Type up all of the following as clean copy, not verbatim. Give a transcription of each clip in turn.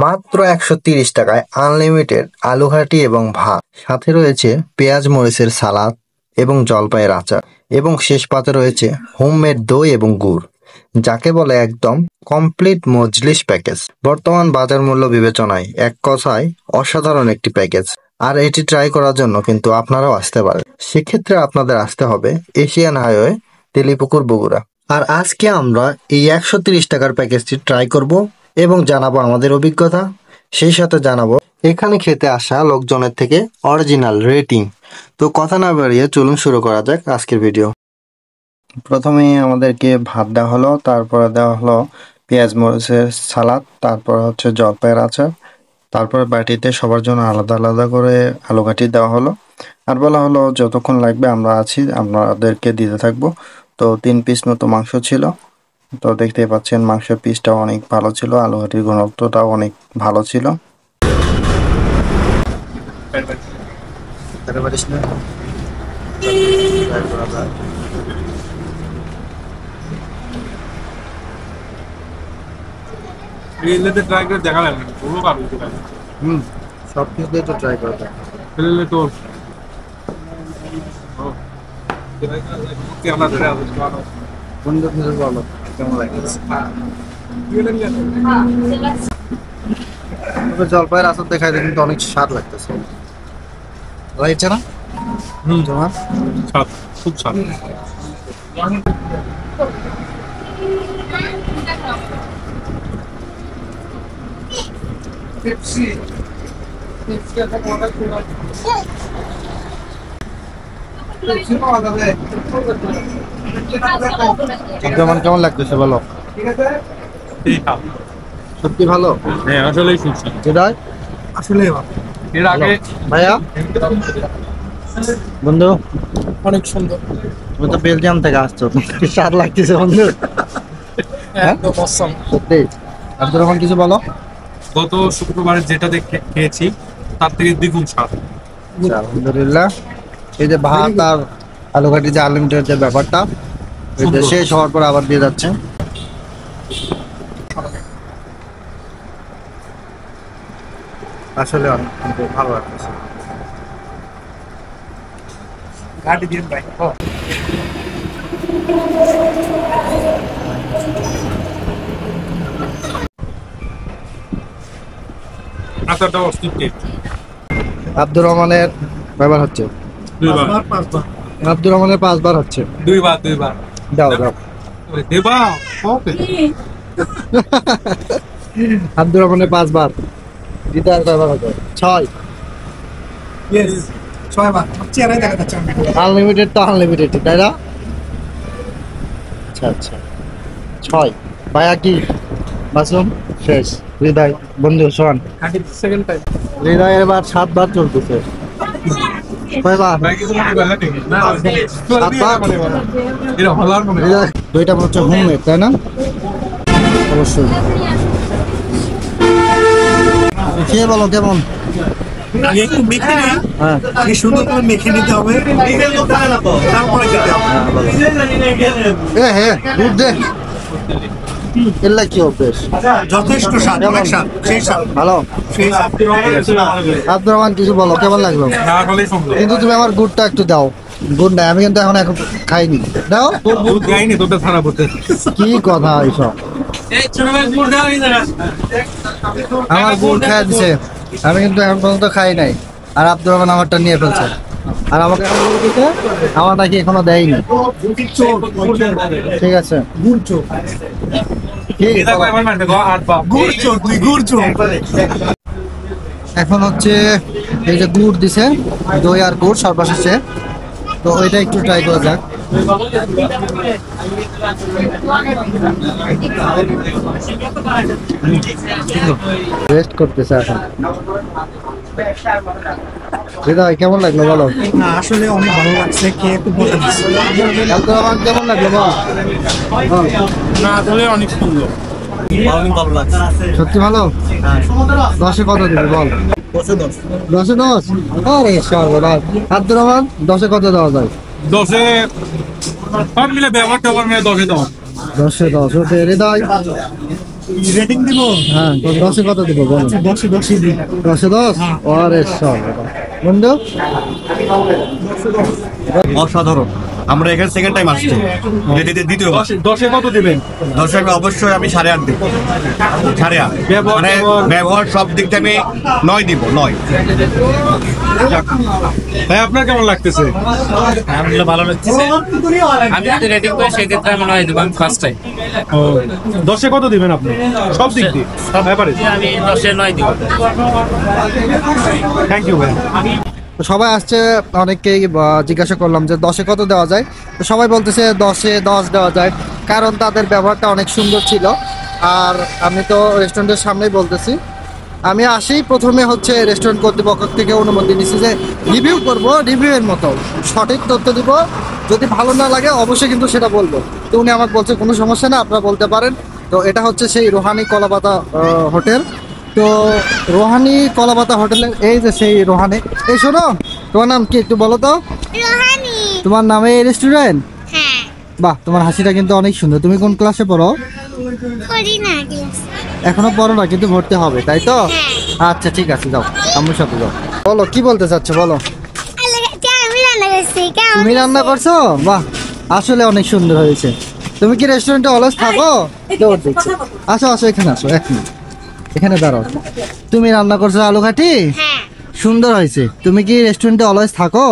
মাত্র ১৩০ টাকায় আনলিমিটেড আলুঘাটি এবং ভাত, সাথে রয়েছে পেঁয়াজ মরিচের সালাদ এবং জলপাইয়ের আচার, এবং শেষ পাতে রয়েছে হোমমেড দই এবং গুড়, যাকে বলে একদম কমপ্লিট মজলিস প্যাকেজ। বর্তমান বাজার মূল্য বিবেচনায় এক কথায় অসাধারণ একটি প্যাকেজ। আর এটি ট্রাই করার জন্য কিন্তু আপনারাও আসতে পারেন। সেক্ষেত্রে আপনাদের আসতে হবে এশিয়ান হাইওয়ে, তেলিপুকুর, বগুড়া। আর আজকে আমরা এই ১৩০ টাকার প্যাকেজটি ট্রাই করব এবং জানাবো আমাদের অভিজ্ঞতা। সেই সাথে জানাবো এখানে খেতে আসা লোকজনের থেকে অরিজিনাল রেটিং। তো কথা না বাড়িয়ে চলুন শুরু করা যাক আজকের ভিডিও। প্রথমেই আমাদেরকে ভাত দেওয়া হলো, তারপরে দেওয়া হলো পেঁয়াজ মরিচের সালাদ, তারপর হচ্ছে জলপাইয়ের আচার, তারপরে বাটিতে সবার জন্য আলাদা আলাদা করে আলুঘাটি দেওয়া হলো। আর বলা হলো যতক্ষণ লাগবে আমরা আছি, আপনাদেরকে দিতে থাকবো। তো 3 পিস মতো মাংস ছিল। তো দেখতেই পাচ্ছেন মাংসের পিসটাও অনেক ভালো ছিল, আলুঘাটির ঘনত্বটাও অনেক ভালো ছিল। সব কিছু দিয়ে তো ট্রাই করা যায়। বন্ধু বলো কেমন লাগছে? জলপাইয়ের আচার দেখাইতে কিন্তু অনেক স্বাদ লাগতেছে, লাগছে না? তোমার স্বাদ, খুব স্বাদ। কেমন লাগতেছে বলো? সত্যি ভালো? হ্যাঁ, আসলেই সুস্বাদ। আসলে এর আগে ভাইয়া বন্ধু অনেক সুন্দর। তুমি তো বেলজিয়াম থেকে আসছো, কি স্বাদ লাগতেছে বন্ধু? একদম অসাম। সত্যি। আব্দুর রহমান কিছু বলো। গত শুক্রবারে যেটা খেয়েছি তার থেকে দ্বিগুণ স্বাদ। আলহামদুলিল্লাহ। এই যে ভাত আর আলুঘাটি যে আনলিমিটেড যে ব্যাপারটা, এটা শেষ হওয়ার পর আবার দিয়ে যাচ্ছে। আসলে অনেক ভালো লাগতেছে। ঘাটি দিন ভাই। আচারটা অস্থির টেস্ট। আব্দুর রহমানের ব্যবহার হচ্ছে দুইবার। আব্দুর রহমানের 5 বার হচ্ছে। দুইবার। দাও দেবা ওকে। আব্দুর রহমানের 5 বার। দিদার ব্যবহার হচ্ছে 6। ইয়েস, 6 বার। চেহারাই দেখা যাচ্ছে আনলিমিটেড তো আনলিমিটেড, তাই না? আচ্ছা 6। ভাইয়া কি মাসুম শেষ? হৃদয় বন্ধু শোন, সেকেন্ড টাইম হৃদয় এবার 7 বার চলতেছে। কয়বার? দুইটা হচ্ছে হোমমেড, তাই না? অবশ্যই। খেয়ে বলো কেমন? আগে একটু মেখে নিই, হ্যাঁ আগে সুন্দর করে মেখে নিতে হবে, তারপরে খেতে হবে। হ্যাঁ দুধ দে। এল্লা কি অভ্যেস? যথেষ্ট স্বাদ, অনেক স্বাদ, সেই স্বাদ, ভালো। সেই স্বাদ। আব্দুর রহমান কিছু বলো, কেমন লাগলো? কিন্তু তুমি আমার গুড়টা একটু দাও। গুড় নাই, আমি কিন্তু এখন খাইনি। দাও। কি কথা এইসব? আমার গুড় খাই দিছে, আমি কিন্তু এখন পর্যন্ত খাই নাই। আর আব্দুর রহমান আমারটা নিয়ে ফেলছে, আর আমাকে এখন গুড় দিতে, আমার নাকি এখনো দেয়নি। ঠিক আছে, এখন হচ্ছে এই যে গুড় দিছে, দই আর গুড় সর্বশেষে, তো ওইটা একটু ট্রাই করা যাক। রেস্ট করতেছে এখন। হৃদয় কেমন লাগলো বলো? না, আসলে অনেক ভালো লাগছে, খেয়ে খুব মজা লাগছে। আব্দুর রহমান কেমন লাগলো বল? না, আসলে অনেক সুন্দর। ভালো লাগছে। সত্যি ভালো? 10-এ কত দিবি বল? 10-এ 10? আরে সর্বনাশ। আব্দুর রহমান 10-এ কত দেওয়া যায়? 10-এ সব মিলে ব্যবহার ট্যাবহার মিলে 10-এ দাও। 10-এ 10। ওকে হৃদয়? রেটিং দিব। হ্যাঁ, 10-এ কত দিব বলো? 10-10 দিই। 10-এ 10? আরে সব বন্ধু, অসাধারণ। আমরা এখানে সেকেন্ড টাইম আসছি, দ্বিতীয়বার। 10-এ কত দিবেন? 10 অবশ্যই আমি 8.5 দিব। 8.5 ব্যবহার- মানে ব্যবহার সব দিক থেকে আমি 9 দিব, 9। ভাই আপনার কেমন লাগতেছে? আলহামদুলিল্লাহ ভালো লাগতেছে। আমি যদি রেটিং করি সেক্ষেত্রে আমি 9 দেবো, আমি ফার্স্ট টাইম। 10-এ কত দিবেন আপনি সব দিক দিয়ে? ব্যাপারে আমি 10-এ 9 দিব। থ্যাংক ইউ ভাই। তো সবাই আসছে, অনেককেই জিজ্ঞাসা করলাম যে 10-এ কত দেওয়া যায়। তো সবাই বলতেছে 10-এ 10 দেওয়া যায়, কারণ তাদের ব্যবহারটা অনেক সুন্দর ছিল। আর আমি তো রেস্টুরেন্টের সামনেই বলতেছি, আমি আসি প্রথমে হচ্ছে রেস্টুরেন্ট কর্তৃপক্ষ থেকে অনুমতি নিচ্ছি যে রিভিউ করব, রিভিউয়ের মতো সঠিক তথ্য দিব। যদি ভালো না লাগে অবশ্যই কিন্তু সেটা বলবো। তো উনি আমাকে বলছে কোনো সমস্যা না, আপনারা বলতে পারেন। তো এটা হচ্ছে সেই রোহানি কলাপাতা হোটেল। তো রোহানি কলাপাতা হোটেলের এই যে সেই রোহানি। এই শোনো, তোমার নাম কি একটু বলো তো? রোহানি। তোমার নামে এই রেস্টুরেন্ট? হ্যাঁ। বাহ, তোমার হাসিটা কিন্তু অনেক সুন্দর। তুমি কোন ক্লাসে পড়ো? করি না ক্লাস। এখনো পড়ো না, কিন্তু ভর্তি হবে, তাই তো? হ্যাঁ। আচ্ছা ঠিক আছে, যাও আমার সাথে যাও। বলো কি বলতে চাচ্ছ, বলো। আমি রান্না করছি। তুমি রান্না করছো? বাহ, আসলে অনেক সুন্দর হয়েছে। তুমি কি রেস্টুরেন্টে অলস থাকো? দৌড় দিচ্ছি। আসো আসো, এখানে আসো, 1 মিনিট এখানে দাঁড়াও। তুমি রান্না করছো আলু ঘাটি? হ্যাঁ। সুন্দর হয়েছে। তুমি কি রেস্টুরেন্টে অলস থাকো?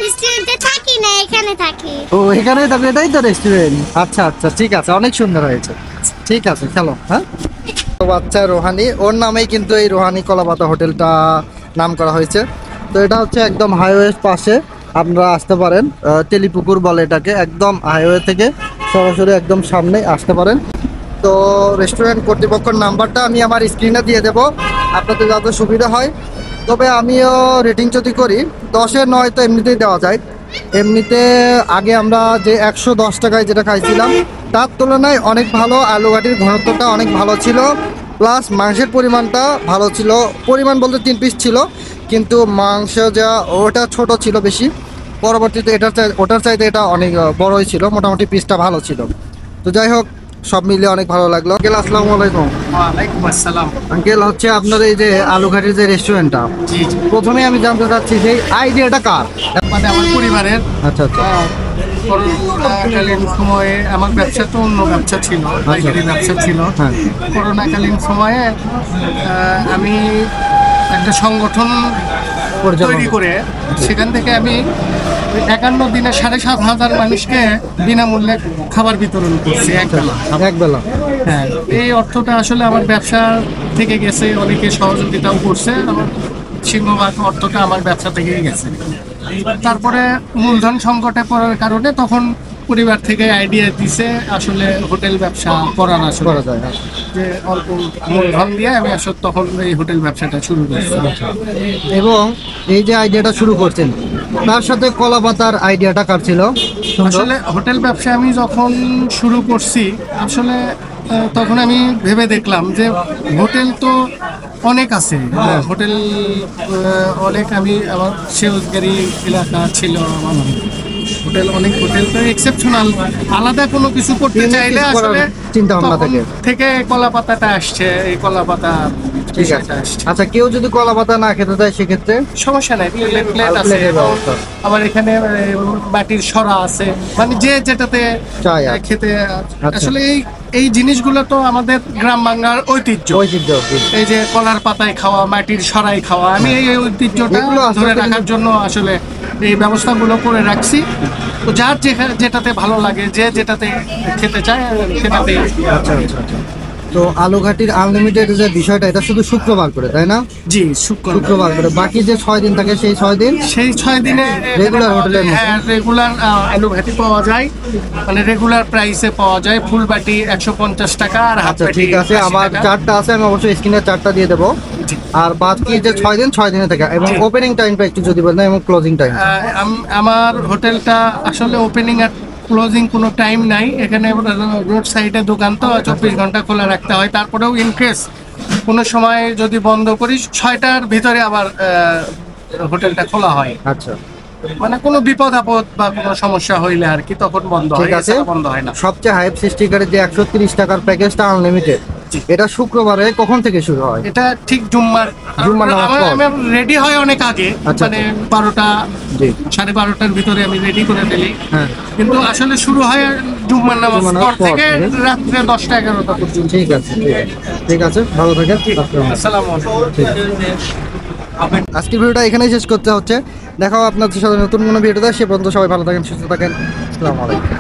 রেস্টুরেন্টে থাকি না, এখানে থাকি। ও, এখানেই থাকো, এটাই তো রেস্টুরেন্ট। আচ্ছা আচ্ছা ঠিক আছে, অনেক সুন্দর হয়েছে। ঠিক আছে, চলো। হ্যাঁ, তো বাচ্চা রোহানি, ওর নামেই কিন্তু এই রোহানি কলাপাতা হোটেলটা নাম করা হয়েছে। তো এটা হচ্ছে একদম হাইওয়ের পাশে, আপনারা আসতে পারেন। তেলিপুকুর বলে এটাকে, একদম হাইওয়ে থেকে সরাসরি একদম সামনে আসতে পারেন। তো রেস্টুরেন্ট কর্তৃপক্ষের নাম্বারটা আমি আমার স্ক্রিনে দিয়ে দেবো, আপনাদের যাতে সুবিধা হয়। তবে আমিও রেটিং যদি করি 10-এ 9 তো এমনিতেই দেওয়া যায়। এমনিতে আগে আমরা যে 110 টাকায় যেটা খাইছিলাম তার তুলনায় অনেক ভালো। আলু ঘাটির ঘনত্বটা অনেক ভালো ছিল, প্লাস মাংসের পরিমাণটা ভালো ছিল। পরিমাণ বলতে 3 পিস ছিল, কিন্তু মাংস যা ওটা ছোট ছিল বেশি। পরবর্তীতে ওটার চাইতে এটা অনেক বড়ই ছিল, মোটামুটি পিসটা ভালো ছিল। তো যাই হোক, সব মিলিয়ে অনেক ভালো লাগলো। আঙ্কেল আসসালামু আলাইকুম। ওয়ালাইকুম আসসালাম। আঙ্কেল, হচ্ছে আপনার এই যে আলু ঘাটির যে রেস্টুরেন্টটা, জি জি। প্রথমে আমি জানতে চাচ্ছি যে আইডিয়াটা কার? মানে আমার পরিবারের আচ্ছা আচ্ছা করোনাকালীন সময়ে আমার ব্যবসা তো অন্য ব্যবসা ছিল, পাইকারি ব্যবসা ছিল। হ্যাঁ। করোনাকালীন সময়ে আমি একটা সংগঠন তৈরি করে সেখান থেকে আমি 51 দিনে 7,500 মানুষকে বিনামূল্যে খাবার বিতরণ করছি একবেলা। একবেলা। হ্যাঁ, এই অর্থটা আসলে আমার ব্যবসা থেকে গেছে, অনেকে সহযোগিতাও করছে। আমার সিংহভাগ অর্থটা আমার ব্যবসা থেকেই গেছে। তারপরে মূলধন সংকটে পড়ার কারণে তখন পরিবার থেকে আইডিয়া দিছে আসলে হোটেল ব্যবসা করার, আসলে করা যায়। যে অল্প মূলধন দিয়ে আমি আসলে তখন এই হোটেল ব্যবসাটা শুরু করছি। এবং এই যে আইডিয়াটা শুরু করছেন, তার সাথে কলা পাতার আইডিয়াটা কার ছিল? আসলে হোটেল ব্যবসা আমি যখন শুরু করছি আসলে তখন আমি ভেবে দেখলাম যে হোটেল তো অনেক আছে, হোটেল অনেক, আমি আমার সেউজগাড়ি এলাকা ছিল, আমার হোটেল অনেক, হোটেল তো এক্সেপশনাল, আলাদা কোনো কিছু করতে চাইলে আসলে চিন্তা ভাবনা তখন থেকে কলা পাতাটা আসছে, এই কলা পাতা ঠিক আছে। আচ্ছা, কেউ যদি কলা পাতা না খেতে চায় সেক্ষেত্রে? সমস্যা নাই, প্লেট আছে, প্লেটের ব্যবস্থা। আমার এখানে মাটির সরা আছে, মানে যে যেটাতে চাই আর। খেতে। আচ্ছা। আসলে এই জিনিসগুলো তো আমাদের গ্রাম বাংলার ঐতিহ্য। এই যে কলার পাতায় খাওয়া, মাটির সরাই খাওয়া, আমি এই ঐতিহ্যটা এগুলো আসলে ধরে রাখার জন্য আসলে এই ব্যবস্থাগুলো করে রাখছি। তো যার যেটাতে ভালো লাগে, যে যেটাতে খেতে চায় সেটাতে। আচ্ছা আচ্ছা আচ্ছা। তো আলু ঘাটির আনলিমিটেড যে বিষয়টা, এটা শুধু শুক্রবার করে, তাই না? জি, শুক্রবার করে। বাকি যে 6 দিন থাকে সেই 6 দিন সেই 6 দিনে রেগুলার হোটেলের মতো? হ্যাঁ, রেগুলার আলু ভাটি পাওয়া যায়, মানে রেগুলার প্রাইসে পাওয়া যায়। ফুল বাটি 150 টাকা আর হাফ আচ্ছা বাটি ঠিক আছে, 80 আমার টাকা। চারটা আছে, আমি অবশ্যই স্ক্রিনে চারটা দিয়ে দেবো। জি। আর বাকি যে 6 দিন 6 দিনে থাকে, এবং ওপেনিং টাইমটা একটু যদি বলেন, এবং ক্লোজিং টাইম। আমার হোটেলটা আসলে ওপেনিং আর ক্লোজিং কোনো টাইম নাই। এখানে রোড সাইডে দোকান তো 24 ঘন্টা খোলা রাখতে হয়। তারপরেও ইনকেস কোনো সময় যদি বন্ধ করি, 6টার ভিতরে আবার হোটেলটা খোলা হয়। আচ্ছা মানে কোনো বিপদ আপদ বা কোনো সমস্যা হইলে আর কি তখন বন্ধ হয়, ঠিক আছে। এছাড়া বন্ধ হয় না। সবচেয়ে হাইপ সৃষ্টিকারী যে 130 টাকার প্যাকেজটা আনলিমিটেড, এটা শুক্রবারে কখন থেকে শুরু হয়? এটা ঠিক জুম্মার নামাজ পর। আমি রেডি হয় অনেক আগে, আচ্ছা। মানে 12টা জি 12:30টার ভিতরে আমি রেডি করে ফেলি, হ্যাঁ কিন্তু আসলে শুরু হয় জুম্মার নামাজ জুম্মার নামাজ পর পর থেকে থেকে। রাত্রে 10টা 11টা পর্যন্ত। ঠিক আছে ঠিক আছে ভালো থাকেন। আসসালামু আলাইকুম। আসসালামু আলাইকুম। আজকের ভিডিওটা এখানেই শেষ করতে হচ্ছে। দেখাও আপনাদের সাথে নতুন কোনো ভিডিওতে, সে পর্যন্ত সবাই ভালো থাকেন, সুস্থ থাকেন। আসসালামু আলাইকুম।